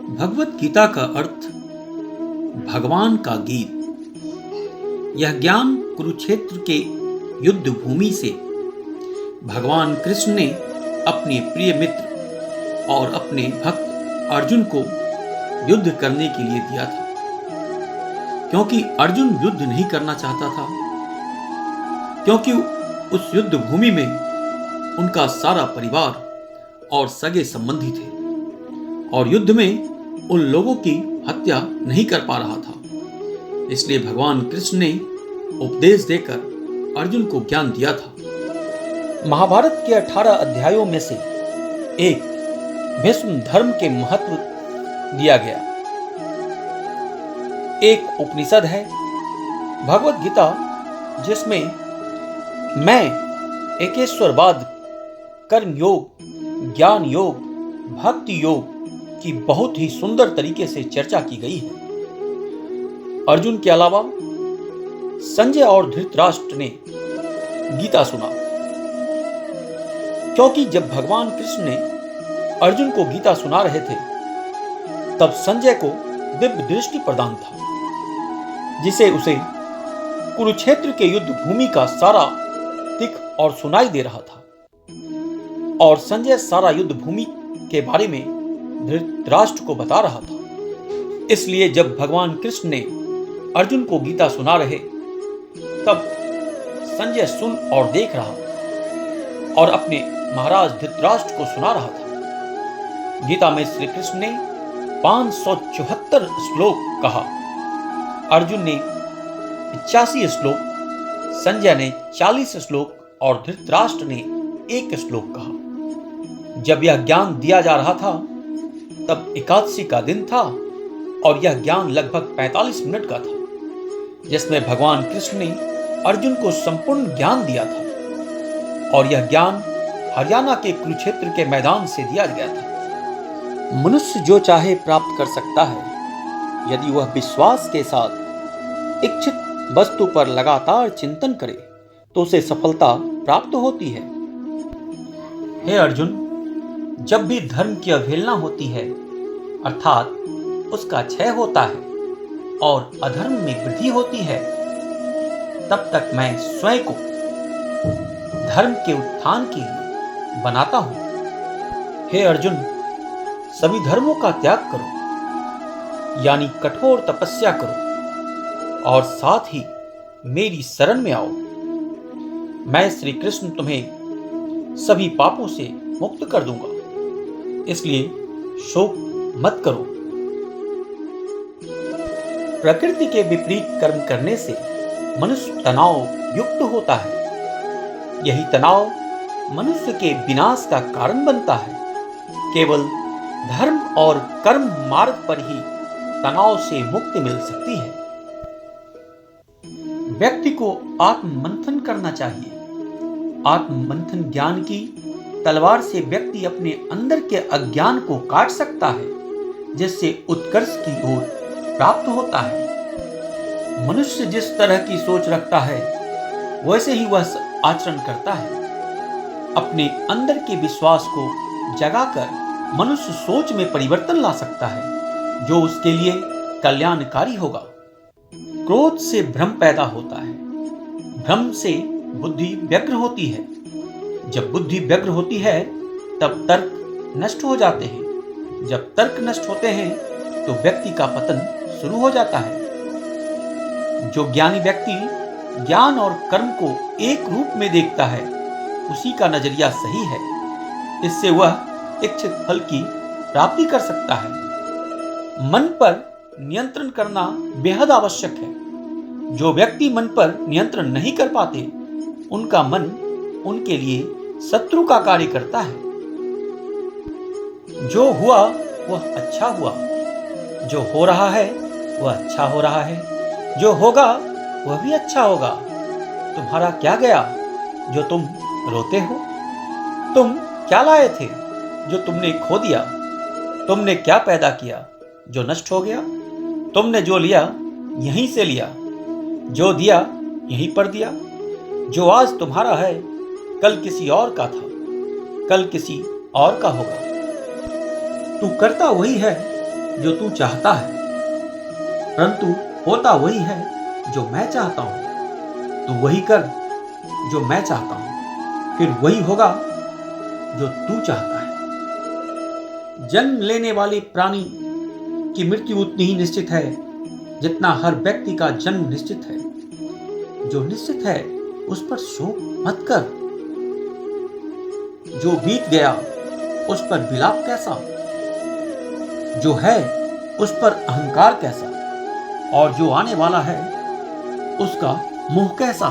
भगवत गीता का अर्थ भगवान का गीत। यह ज्ञान कुरुक्षेत्र के युद्ध भूमि से भगवान कृष्ण ने अपने प्रिय मित्र और अपने भक्त अर्जुन को युद्ध करने के लिए दिया था, क्योंकि अर्जुन युद्ध नहीं करना चाहता था, क्योंकि उस युद्ध भूमि में उनका सारा परिवार और सगे संबंधी थे और युद्ध में उन लोगों की हत्या नहीं कर पा रहा था। इसलिए भगवान कृष्ण ने उपदेश देकर अर्जुन को ज्ञान दिया था। महाभारत के 18 अध्यायों में से एक भीष्म धर्म के महत्व दिया गया। एक उपनिषद है भगवत गीता, जिसमें मैं एकेश्वरवाद, कर्म योग, ज्ञान योग, भक्ति योग की बहुत ही सुंदर तरीके से चर्चा की गई है। अर्जुन के अलावा संजय और धृतराष्ट्र ने गीता सुना, क्योंकि जब भगवान कृष्ण ने अर्जुन को गीता सुना रहे थे तब संजय को दिव्य दृष्टि प्रदान था, जिसे उसे कुरुक्षेत्र के युद्ध भूमि का सारा दिख और सुनाई दे रहा था। और संजय सारा युद्ध भूमि के बारे में धृतराष्ट्र को बता रहा था। इसलिए जब भगवान कृष्ण ने अर्जुन को गीता सुना रहे तब संजय सुन और देख रहा और अपने महाराज धृतराष्ट्र को सुना रहा था। गीता में श्री कृष्ण ने 574 श्लोक कहा, अर्जुन ने 85 श्लोक, संजय ने 40 श्लोक और धृतराष्ट्र ने 1 श्लोक कहा। जब यह ज्ञान दिया जा रहा था तब एकादशी का दिन था और यह ज्ञान लगभग 45 मिनट का था, जिसमें भगवान कृष्ण ने अर्जुन को संपूर्ण ज्ञान दिया था। और यह ज्ञान हरियाणा के कुरुक्षेत्र के मैदान से दिया गया था। मनुष्य जो चाहे प्राप्त कर सकता है यदि वह विश्वास के साथ इच्छित वस्तु पर लगातार चिंतन करे तो उसे सफलता प्राप्त होती है। हे अर्जुन, जब भी धर्म की अवहेलना होती है अर्थात उसका क्षय होता है और अधर्म में वृद्धि होती है, तब तक मैं स्वयं को धर्म के उत्थान के लिए बनाता हूं। हे अर्जुन, सभी धर्मों का त्याग करो, यानी कठोर तपस्या करो और साथ ही मेरी शरण में आओ। मैं श्री कृष्ण तुम्हें सभी पापों से मुक्त कर दूंगा, इसलिए शोक मत करो। प्रकृति के विपरीत कर्म करने से मनुष्य तनाव युक्त होता है। यही तनाव मनुष्य के विनाश का कारण बनता है। केवल धर्म और कर्म मार्ग पर ही तनाव से मुक्ति मिल सकती है। व्यक्ति को आत्म मंथन करना चाहिए। आत्म मंथन ज्ञान की तलवार से व्यक्ति अपने अंदर के अज्ञान को काट सकता है, जिससे उत्कर्ष की ओर प्राप्त होता है। मनुष्य जिस तरह की सोच रखता है वैसे ही वह आचरण करता है। अपने अंदर के विश्वास को जगाकर मनुष्य सोच में परिवर्तन ला सकता है, जो उसके लिए कल्याणकारी होगा। क्रोध से भ्रम पैदा होता है, भ्रम से बुद्धि व्यग्र होती है। जब बुद्धि व्यग्र होती है तब तर्क नष्ट हो जाते हैं। जब तर्क नष्ट होते हैं तो व्यक्ति का पतन शुरू हो जाता है। जो ज्ञानी व्यक्ति ज्ञान और कर्म को एक रूप में देखता है उसी का नजरिया सही है। इससे वह इच्छित फल की प्राप्ति कर सकता है। मन पर नियंत्रण करना बेहद आवश्यक है। जो व्यक्ति मन पर नियंत्रण नहीं कर पाते उनका मन उनके लिए शत्रु का कार्य करता है। जो हुआ वह अच्छा हुआ, जो हो रहा है वह अच्छा हो रहा है, जो होगा वह भी अच्छा होगा। तुम्हारा क्या गया जो तुम रोते हो? तुम क्या लाए थे जो तुमने खो दिया? तुमने क्या पैदा किया जो नष्ट हो गया? तुमने जो लिया यहीं से लिया, जो दिया यहीं पर दिया। जो आज तुम्हारा है कल किसी और का था, कल किसी और का होगा। तू करता वही है जो तू चाहता है, परंतु होता वही है जो मैं चाहता हूं। तू वही कर जो मैं चाहता हूं, फिर वही होगा जो तू चाहता है। जन्म लेने वाले प्राणी की मृत्यु उतनी ही निश्चित है जितना हर व्यक्ति का जन्म निश्चित है। जो निश्चित है उस पर शोक मत कर। जो बीत गया उस पर विलाप कैसा, जो है उस पर अहंकार कैसा, और जो आने वाला है उसका मोह कैसा।